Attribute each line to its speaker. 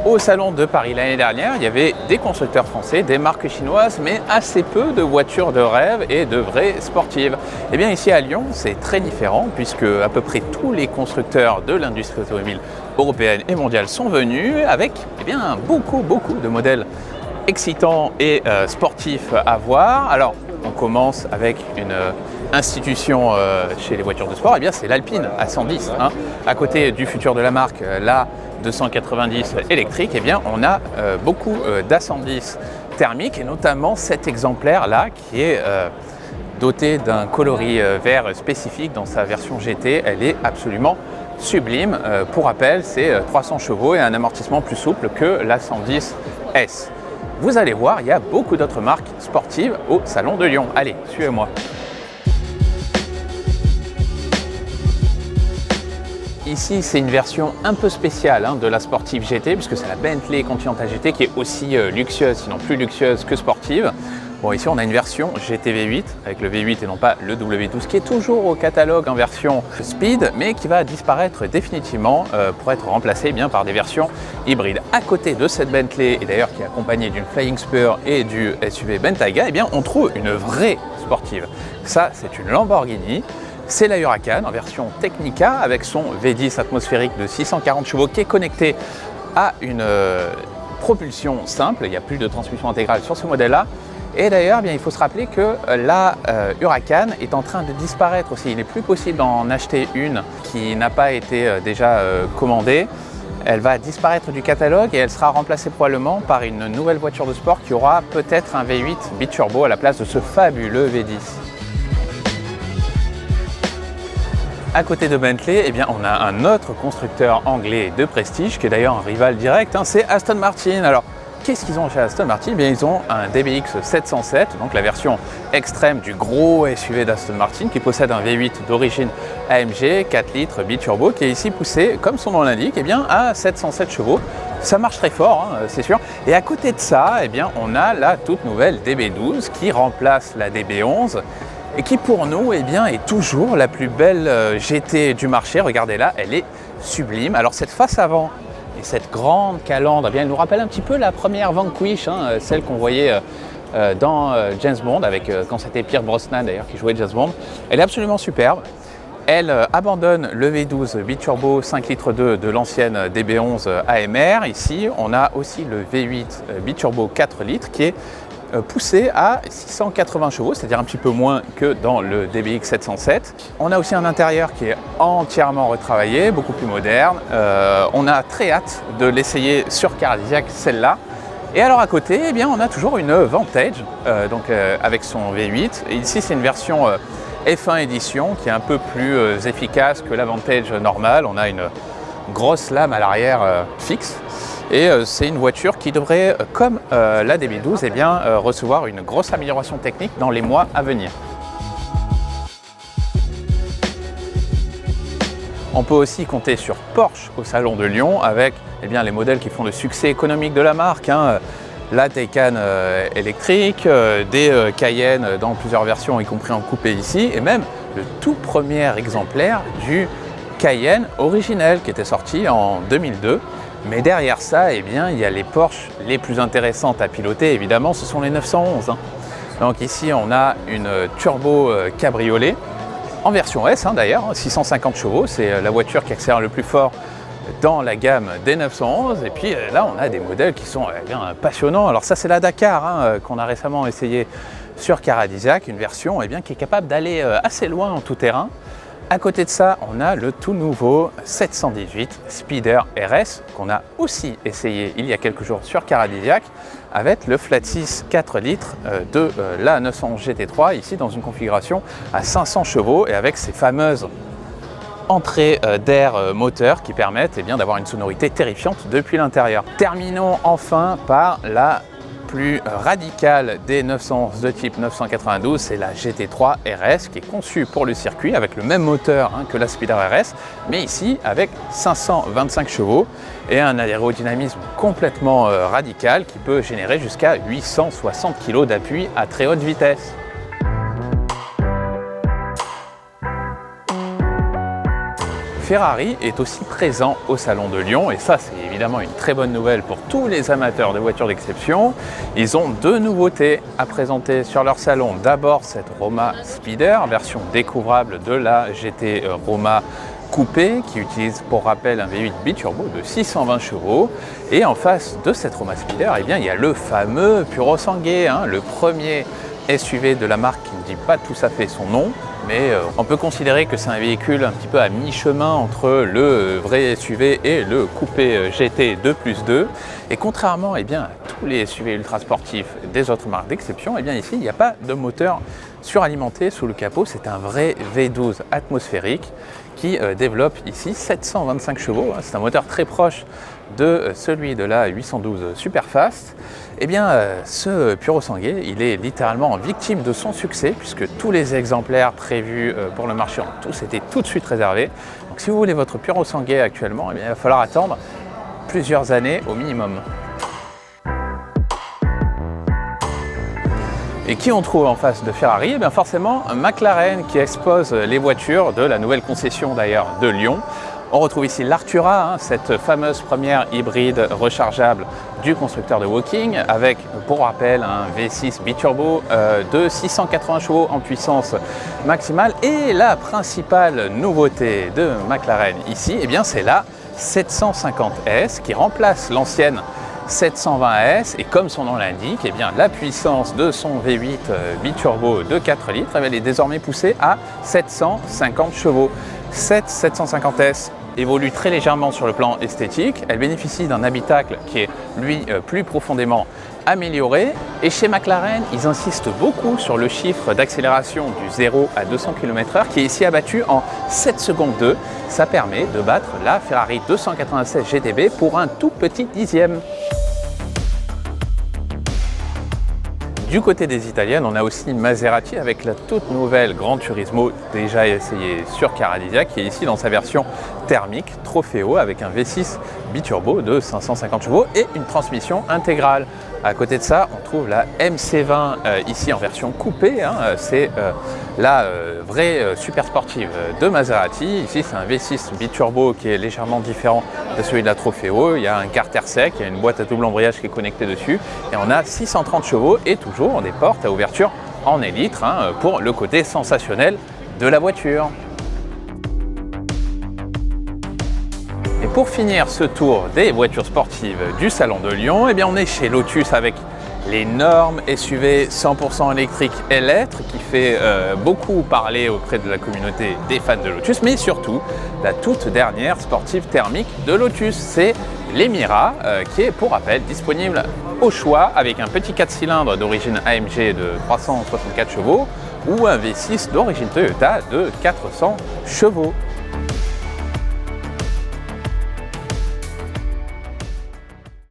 Speaker 1: Au Salon de Paris l'année dernière, il y avait des constructeurs français, des marques chinoises, mais assez peu de voitures de rêve et de vraies sportives. Et bien ici à Lyon, c'est très différent puisque à peu près tous les constructeurs de l'industrie automobile européenne et mondiale sont venus avec beaucoup de modèles excitants et sportifs à voir. Alors, on commence avec une institution chez les voitures de sport, et bien c'est l'Alpine A110. À côté du futur de la marque, la 290 électrique, et bien on a beaucoup d'A110 thermiques, et notamment cet exemplaire-là qui est doté d'un coloris vert spécifique dans sa version GT. Elle est absolument sublime. Pour rappel, c'est 300 chevaux et un amortissement plus souple que l'A110S. Vous allez voir, il y a beaucoup d'autres marques sportives au Salon de Lyon. Allez, suivez-moi. Ici, c'est une version un peu spéciale de la sportive GT, puisque c'est la Bentley Continental GT qui est aussi luxueuse, sinon plus luxueuse que sportive. Bon, ici, on a une version GT V8 avec le V8 et non pas le W12, qui est toujours au catalogue en version Speed, mais qui va disparaître définitivement pour être remplacé par des versions hybrides. À côté de cette Bentley, et d'ailleurs qui est accompagnée d'une Flying Spur et du SUV Bentayga, on trouve une vraie sportive. Ça, c'est une Lamborghini. C'est la Huracan en version Technica avec son V10 atmosphérique de 640 chevaux qui est connecté à une propulsion simple. Il n'y a plus de transmission intégrale sur ce modèle-là. Et d'ailleurs, il faut se rappeler que la Huracan est en train de disparaître aussi. Il n'est plus possible d'en acheter une qui n'a pas été déjà commandée. Elle va disparaître du catalogue et elle sera remplacée probablement par une nouvelle voiture de sport qui aura peut-être un V8 biturbo à la place de ce fabuleux V10. À côté de Bentley, on a un autre constructeur anglais de prestige qui est d'ailleurs un rival direct, c'est Aston Martin. Alors, qu'est-ce qu'ils ont chez Aston Martin? Ils ont un DBX 707, donc la version extrême du gros SUV d'Aston Martin qui possède un V8 d'origine AMG 4 litres biturbo qui est ici poussé, comme son nom l'indique, à 707 chevaux. Ça marche très fort, c'est sûr. Et à côté de ça, on a la toute nouvelle DB12 qui remplace la DB11 et qui pour nous est toujours la plus belle GT du marché. Regardez là, elle est sublime. Alors cette face avant et cette grande calandre, elle nous rappelle un petit peu la première Vanquish, celle qu'on voyait dans James Bond, avec quand c'était Pierce Brosnan d'ailleurs qui jouait James Bond. Elle est absolument superbe. Elle abandonne le V12 biturbo 5 litres 2 de l'ancienne DB11 AMR. Ici, on a aussi le V8 biturbo 4 litres qui est poussé à 680 chevaux, c'est-à-dire un petit peu moins que dans le DBX 707. On a aussi un intérieur qui est entièrement retravaillé, beaucoup plus moderne. On a très hâte de l'essayer sur Caradiac, celle-là. Et alors à côté, on a toujours une Vantage, avec son V8. Et ici, c'est une version F1 édition qui est un peu plus efficace que la Vantage normale. On a une grosse lame à l'arrière fixe. Et c'est une voiture qui devrait, comme la DB12, recevoir une grosse amélioration technique dans les mois à venir. On peut aussi compter sur Porsche au Salon de Lyon avec les modèles qui font le succès économique de la marque. La Taycan électrique, des Cayenne dans plusieurs versions, y compris en coupé ici, et même le tout premier exemplaire du Cayenne originel qui était sorti en 2002. Mais derrière ça, il y a les Porsche les plus intéressantes à piloter, évidemment, ce sont les 911. Donc ici, on a une turbo cabriolet, en version S d'ailleurs, 650 chevaux, c'est la voiture qui accélère le plus fort dans la gamme des 911. Et puis là, on a des modèles qui sont passionnants. Alors ça, c'est la Dakar qu'on a récemment essayé sur Caradiac, une version qui est capable d'aller assez loin en tout terrain. À côté de ça, on a le tout nouveau 718 Speeder RS qu'on a aussi essayé il y a quelques jours sur Caradiac avec le flat 6 4 litres de la 911 GT3, ici dans une configuration à 500 chevaux et avec ces fameuses entrées d'air moteur qui permettent d'avoir une sonorité terrifiante depuis l'intérieur. Terminons enfin par la plus radicale des 911 de type 992, c'est la GT3 RS qui est conçue pour le circuit avec le même moteur que la Speeder RS, mais ici avec 525 chevaux et un aérodynamisme complètement radical qui peut générer jusqu'à 860 kg d'appui à très haute vitesse. Ferrari est aussi présent au Salon de Lyon et ça c'est évidemment une très bonne nouvelle pour tous les amateurs de voitures d'exception. Ils ont deux nouveautés à présenter sur leur salon. D'abord cette Roma Speeder, version découvrable de la GT Roma coupé qui utilise pour rappel un V8 biturbo de 620 chevaux et en face de cette Roma Speeder eh bien, il y a le fameux Purosangue, le premier SUV de la marque qui ne dit pas tout à fait son nom, mais on peut considérer que c'est un véhicule un petit peu à mi-chemin entre le vrai SUV et le coupé GT 2+2. Et contrairement eh bien, à tous les SUV ultra sportifs des autres marques d'exception, eh bien ici il n'y a pas de moteur suralimenté sous le capot, c'est un vrai V12 atmosphérique qui développe ici 725 chevaux. C'est un moteur très proche de celui de la 812 Superfast. Eh bien, ce Purosangue, il est littéralement victime de son succès puisque tous les exemplaires prévus pour le marché ont tous été tout de suite réservés. Donc si vous voulez votre Purosangue actuellement, eh bien, il va falloir attendre plusieurs années au minimum. Et qui on trouve en face de Ferrari? Eh bien forcément un McLaren qui expose les voitures de la nouvelle concession d'ailleurs de Lyon. On retrouve ici l'Artura, cette fameuse première hybride rechargeable du constructeur de Woking avec pour rappel un V6 biturbo de 680 chevaux en puissance maximale. Et la principale nouveauté de McLaren ici, eh bien c'est la 750S qui remplace l'ancienne 720S et comme son nom l'indique, eh bien, la puissance de son V8 biturbo de 4 litres elle est désormais poussée à 750 chevaux. Cette 750S évolue très légèrement sur le plan esthétique, elle bénéficie d'un habitacle qui est lui plus profondément amélioré et chez McLaren ils insistent beaucoup sur le chiffre d'accélération du 0 à 200 km/h qui est ici abattu en 7 secondes 2. Ça permet de battre la Ferrari 296 GTB pour un tout petit dixième. Du côté des italiennes, on a aussi Maserati avec la toute nouvelle Gran Turismo déjà essayée sur Caradisia qui est ici dans sa version thermique Trofeo avec un V6 biturbo de 550 chevaux et une transmission intégrale. À côté de ça, on trouve la MC20 ici en version coupée. C'est la vraie super sportive de Maserati. Ici, c'est un V6 biturbo qui est légèrement différent de celui de la Trofeo. Il y a un carter sec, il y a une boîte à double embrayage qui est connectée dessus. Et on a 630 chevaux et toujours des portes à ouverture en élytre pour le côté sensationnel de la voiture. Et pour finir ce tour des voitures sportives du Salon de Lyon, eh bien on est chez Lotus avec l'énorme SUV 100% électrique L-être qui fait beaucoup parler auprès de la communauté des fans de Lotus, mais surtout la toute dernière sportive thermique de Lotus, c'est l'Emira qui est pour rappel disponible au choix avec un petit 4 cylindres d'origine AMG de 364 chevaux ou un V6 d'origine Toyota de 400 chevaux.